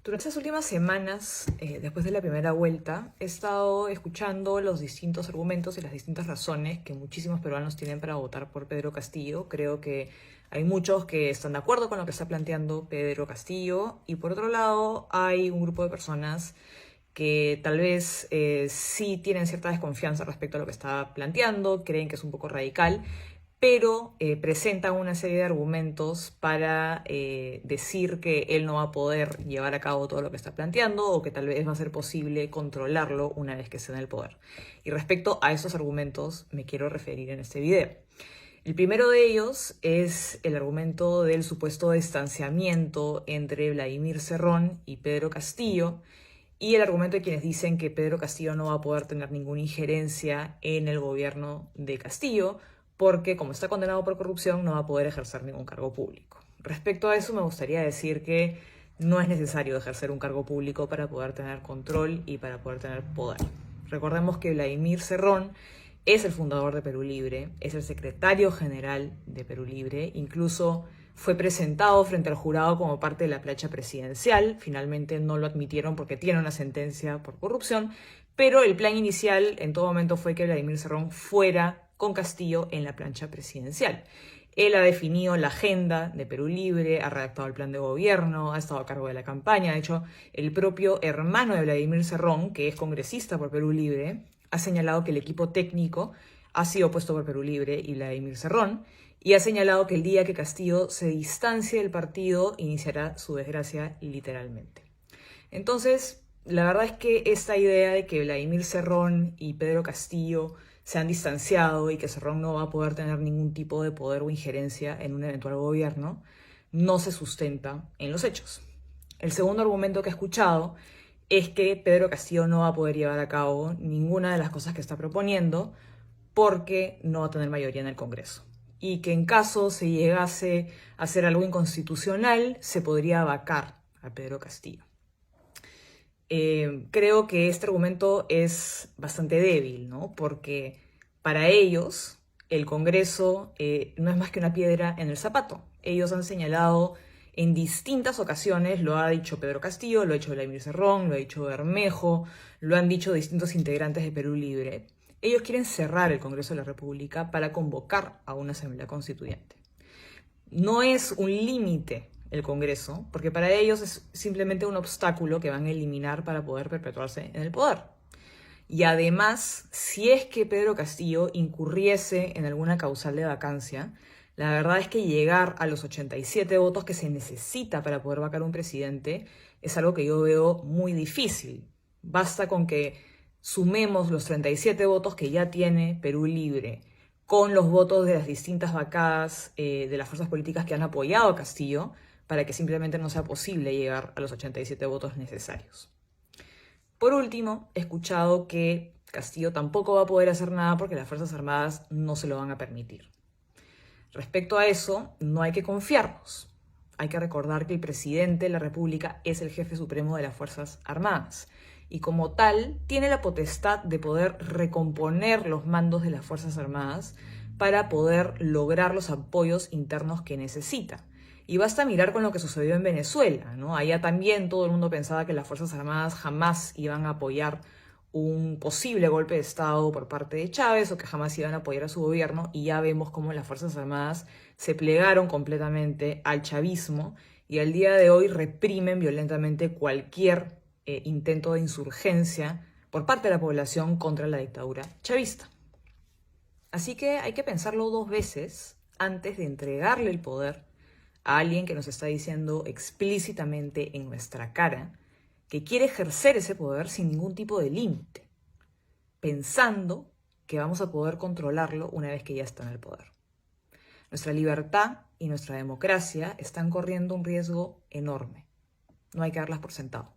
Durante estas últimas semanas, después de la primera vuelta, he estado escuchando los distintos argumentos y las distintas razones que muchísimos peruanos tienen para votar por Pedro Castillo. Creo que hay muchos que están de acuerdo con lo que está planteando Pedro Castillo y por otro lado hay un grupo de personas que tal vez sí tienen cierta desconfianza respecto a lo que está planteando, creen que es un poco radical, pero presentan una serie de argumentos para decir que él no va a poder llevar a cabo todo lo que está planteando o que tal vez va a ser posible controlarlo una vez que esté en el poder. Y respecto a esos argumentos me quiero referir en este video. El primero de ellos es el argumento del supuesto distanciamiento entre Vladimir Cerrón y Pedro Castillo, y el argumento de quienes dicen que Pedro Castillo no va a poder tener ninguna injerencia en el gobierno de Castillo, porque como está condenado por corrupción no va a poder ejercer ningún cargo público. Respecto a eso me gustaría decir que no es necesario ejercer un cargo público para poder tener control y para poder tener poder. Recordemos que Vladimir Cerrón es el fundador de Perú Libre, es el secretario general de Perú Libre, incluso fue presentado frente al jurado como parte de la plancha presidencial. Finalmente no lo admitieron porque tiene una sentencia por corrupción, pero el plan inicial en todo momento fue que Vladimir Cerrón fuera con Castillo en la plancha presidencial. Él ha definido la agenda de Perú Libre, ha redactado el plan de gobierno, ha estado a cargo de la campaña. De hecho, el propio hermano de Vladimir Cerrón, que es congresista por Perú Libre, ha señalado que el equipo técnico ha sido puesto por Perú Libre y Vladimir Cerrón, y ha señalado que el día que Castillo se distancie del partido iniciará su desgracia literalmente. Entonces, la verdad es que esta idea de que Vladimir Cerrón y Pedro Castillo se han distanciado y que Cerrón no va a poder tener ningún tipo de poder o injerencia en un eventual gobierno no se sustenta en los hechos. El segundo argumento que he escuchado es que Pedro Castillo no va a poder llevar a cabo ninguna de las cosas que está proponiendo porque no va a tener mayoría en el Congreso. Y que en caso se llegase a hacer algo inconstitucional, se podría vacar a Pedro Castillo. Creo que este argumento es bastante débil, ¿no? Porque para ellos el Congreso no es más que una piedra en el zapato. Ellos han señalado en distintas ocasiones, lo ha dicho Pedro Castillo, lo ha dicho Vladimir Cerrón, lo ha dicho Bermejo, lo han dicho distintos integrantes de Perú Libre. Ellos quieren cerrar el Congreso de la República para convocar a una asamblea constituyente. No es un límite el Congreso, porque para ellos es simplemente un obstáculo que van a eliminar para poder perpetuarse en el poder. Y además, si es que Pedro Castillo incurriese en alguna causal de vacancia, la verdad es que llegar a los 87 votos que se necesita para poder vacar un presidente es algo que yo veo muy difícil. Basta con que sumemos los 37 votos que ya tiene Perú Libre con los votos de las distintas vacadas de las fuerzas políticas que han apoyado a Castillo para que simplemente no sea posible llegar a los 87 votos necesarios. Por último, he escuchado que Castillo tampoco va a poder hacer nada porque las Fuerzas Armadas no se lo van a permitir. Respecto a eso, no hay que confiarnos. Hay que recordar que el presidente de la República es el jefe supremo de las Fuerzas Armadas y como tal tiene la potestad de poder recomponer los mandos de las Fuerzas Armadas para poder lograr los apoyos internos que necesita. Y basta mirar con lo que sucedió en Venezuela, ¿no? Allá también todo el mundo pensaba que las Fuerzas Armadas jamás iban a apoyar un posible golpe de Estado por parte de Chávez o que jamás iban a apoyar a su gobierno, y ya vemos cómo las Fuerzas Armadas se plegaron completamente al chavismo y al día de hoy reprimen violentamente cualquier intento de insurgencia por parte de la población contra la dictadura chavista. Así que hay que pensarlo dos veces antes de entregarle el poder a alguien que nos está diciendo explícitamente en nuestra cara que quiere ejercer ese poder sin ningún tipo de límite, pensando que vamos a poder controlarlo una vez que ya está en el poder. Nuestra libertad y nuestra democracia están corriendo un riesgo enorme. No hay que darlas por sentado.